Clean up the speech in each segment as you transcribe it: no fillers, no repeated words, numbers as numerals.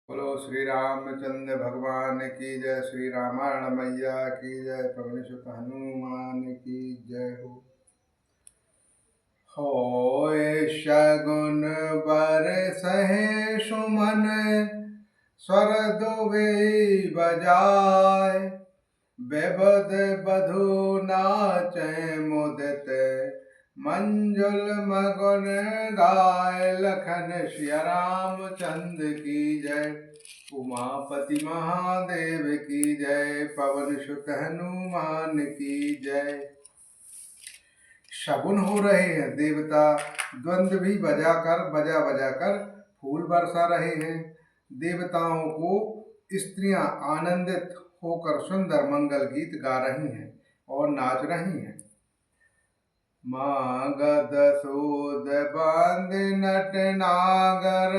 बोलो श्री रामचंद्र भगवान की जय। श्री रामायण मैया की जय। पवन सुत हनुमान की जय होए शगुन बरसहि सुमन स्वर दुबे बजाय बेबद बधु नाचै मुदित मंजुल मगन गाय लखन सिया रामचंद्र की जय। उमापति महादेव की जय। पवन सुत हनुमान की जय। शगुन हो रहे हैं, देवता द्वंद्व भी बजा बजाकर फूल बरसा रहे हैं। देवताओं को स्त्रियां आनंदित होकर सुंदर मंगल गीत गा रही हैं और नाच रही हैं। मागध सूद बांध नट नागर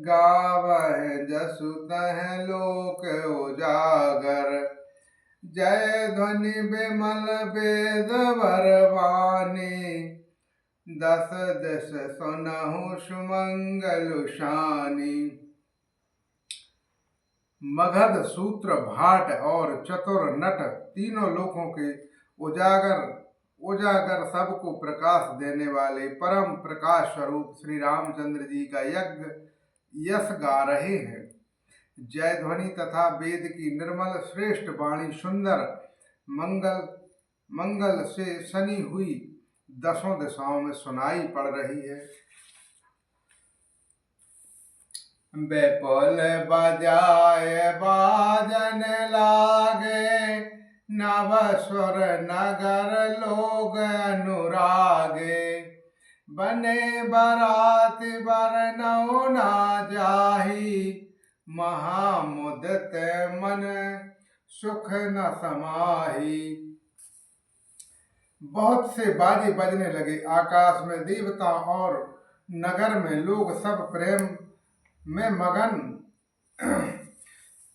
गावह जसु तह लोक उजागर। जय ध्वनि विमल वेद बरवानी दस दश सुनहु सुमंगल शानी। मगध सूत्र भाट और चतुर नट तीनों लोकों के उजागर सबको प्रकाश देने वाले परम प्रकाश स्वरूप श्री रामचंद्र जी का यश गा रहे हैं। जय ध्वनि तथा वेद की निर्मल श्रेष्ठ वाणी सुंदर मंगल से सनी हुई दसों दिशाओं में सुनाई पड़ रही है। बेपुल बजाए बाजन लागे नव सुर नगर लोग अनुरागे। बने बरात बरनौ ना जाही महामुदित मन सुख न समाही। बहुत से बाजे बजने लगे। आकाश में देवता और नगर में लोग सब प्रेम में मगन।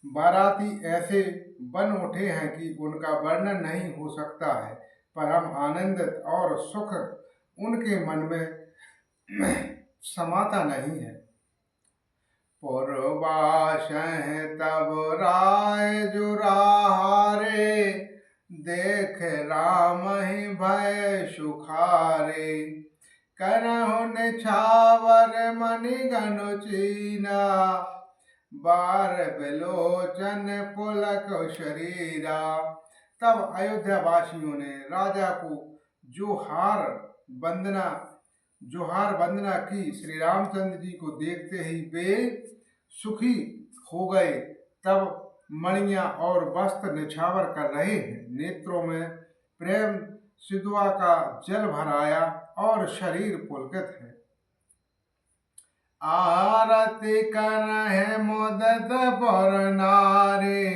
बाराती ऐसे बन उठे हैं कि उनका वर्णन नहीं हो सकता है। परम आनंदित और सुख उनके मन में समाता नहीं है। पूर्वाशय तब राय जुराहारे देख राम ही भय सुखारे। करहु निछावर मणि गनु चीना बार बिलोचन पुलक शरीरा। तब अयोध्या वासियों ने राजा को जोहार वंदना की। श्री रामचंद्र जी को देखते ही वे सुखी हो गए। तब मणियां और वस्त्र निछावर कर रहे हैं। नेत्रों में प्रेम सिद्धुआ का जल भराया और शरीर पुलकित है। आरती करहि मुदित पुर नारी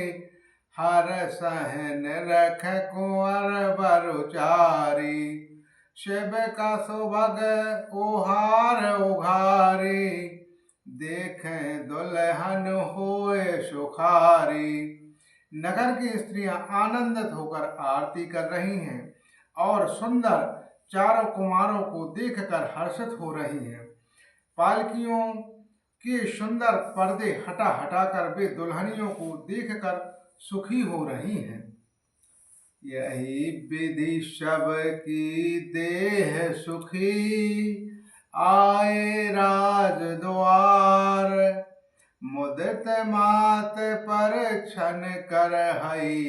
हर सहन रख कुंवर बरुचारी। शिव का सुभग ओहार उघारी देखें दुल्हन होए सुखारी। नगर की स्त्रियां आनंदित होकर आरती कर रही हैं और सुंदर चारों कुमारों को देखकर हर्षित हो रही हैं। पालकियों के सुंदर पर्दे हटाकर वे दुल्हनियों को देखकर सुखी हो रही हैं। यही विधि सब की देह सुखी आए राज द्वार। मुदित मात पर क्षण कर हई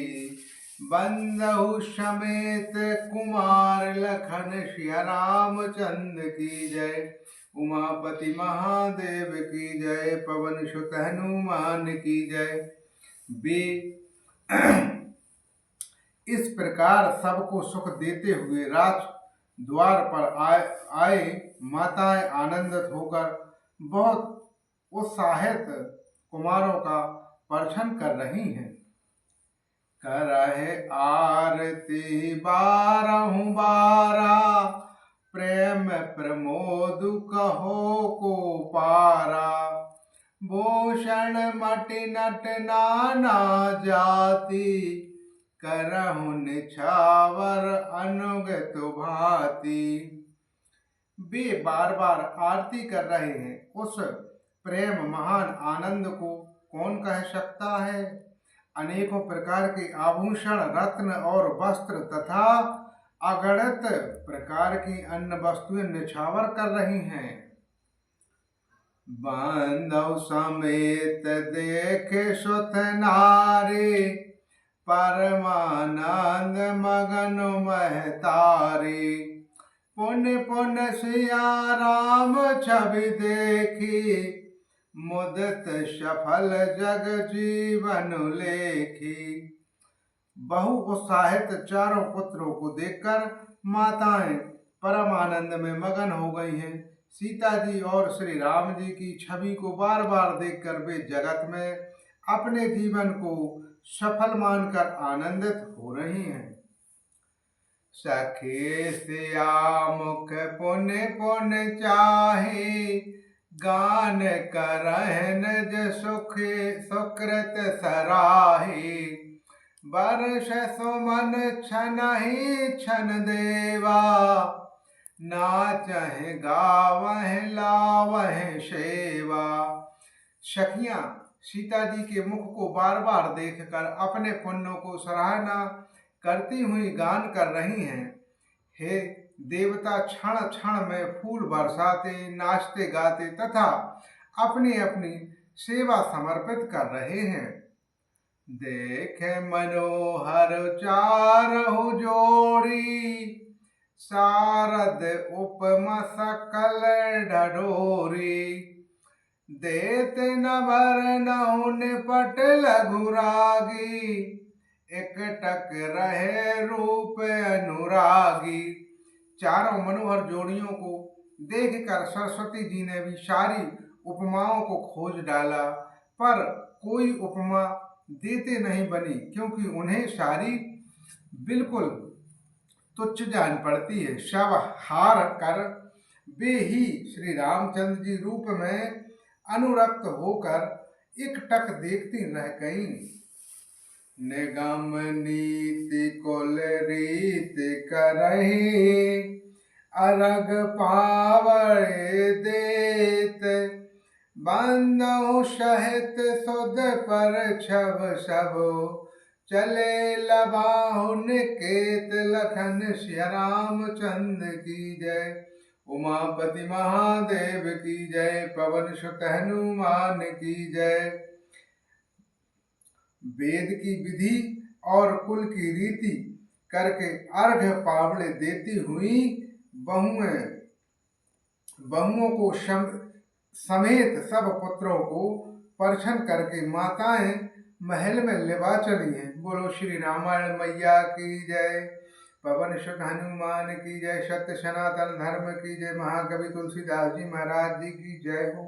बंदहु समेत कुमार लखन सिया रामचंद्र की जय। उमापति महादेव की जय। पवन सुत हनुमान की जय। वे इस प्रकार सबको सुख देते हुए राज द्वार पर आए। माताएं आनंदित होकर बहुत उत्साहित कुमारों का परीक्षण कर रही हैं। करहे आरती बारहु बारा प्रेम प्रमोद कहो को पारा। भूषण मटि नट नाना जाति करहु निछावर अनुगत भांति। वे बार बार आरती कर रहे हैं। उस प्रेम महान आनंद को कौन कह सकता है। अनेकों प्रकार के आभूषण, रत्न और वस्त्र तथा अगणित प्रकार की अन्य वस्तुएं निछावर कर रही हैं। बांधव समेत देखे सुत नारी, परमानंद मगन महतारी। पुण्य पुण्य सिया राम छवि देखी, मुदित सफल जग जीवन लेखी। बहु उत्साहित चारों पुत्रों को देखकर माताएं परम आनंद में मगन हो गई हैं। सीता जी और श्री राम जी की छवि को बार बार देखकर वे जगत में अपने जीवन को सफल मानकर आनंदित हो रही हैं। सखी सिया मुख पुण्य पुण्य चाहे, गान करह निज सुख सुकृत सराहे। वर्ष सुमन छनहि छन देवा, नाचहि गावहि लावहि सेवा। सखियां सीता जी के मुख को बार बार देखकर अपने पुण्यों को सराहना करती हुई गान कर रही हैं। हे देवता क्षण क्षण में फूल बरसाते, नाचते गाते तथा अपनी अपनी सेवा समर्पित कर रहे हैं। देखे मनोहर चारहु जोड़ी, शारद उपमा सकल ढढोरी। देत न भर नहु निपट लघु रागी, एकटक रहे रूप अनुरागी। चारों मनोहर जोड़ियों को देखकर सरस्वती जी ने भी सारी उपमाओं को खोज डाला, पर कोई उपमा देते नहीं बनी, क्योंकि उन्हें सारी बिल्कुल तुच्छ जान पड़ती है। शव हार कर वे ही श्री रामचंद्र जी रूप में अनुरक्त होकर एकटक देखती रह गईं। निगम नीति कुल रीत करहि, अरग पावड़े देत। बंधु सहित सुध पर छव सब, चले लबाहु निकेत। लखन सिया रामचंद्र की जय, उमापति महादेव की जय, पवन सुत हनुमान की जय। वेद की विधि और कुल की रीति करके अर्घ्य पावड़े देती हुई बहुओं को समेत सब पुत्रों को परछन करके माताएं महल में लिवा चली हैं। बोलो श्री रामायण मैया की जय, पवन सुत हनुमान की जय, सत्य सनातन धर्म की जय, महाकवि तुलसीदास जी महाराज जी की जय हो।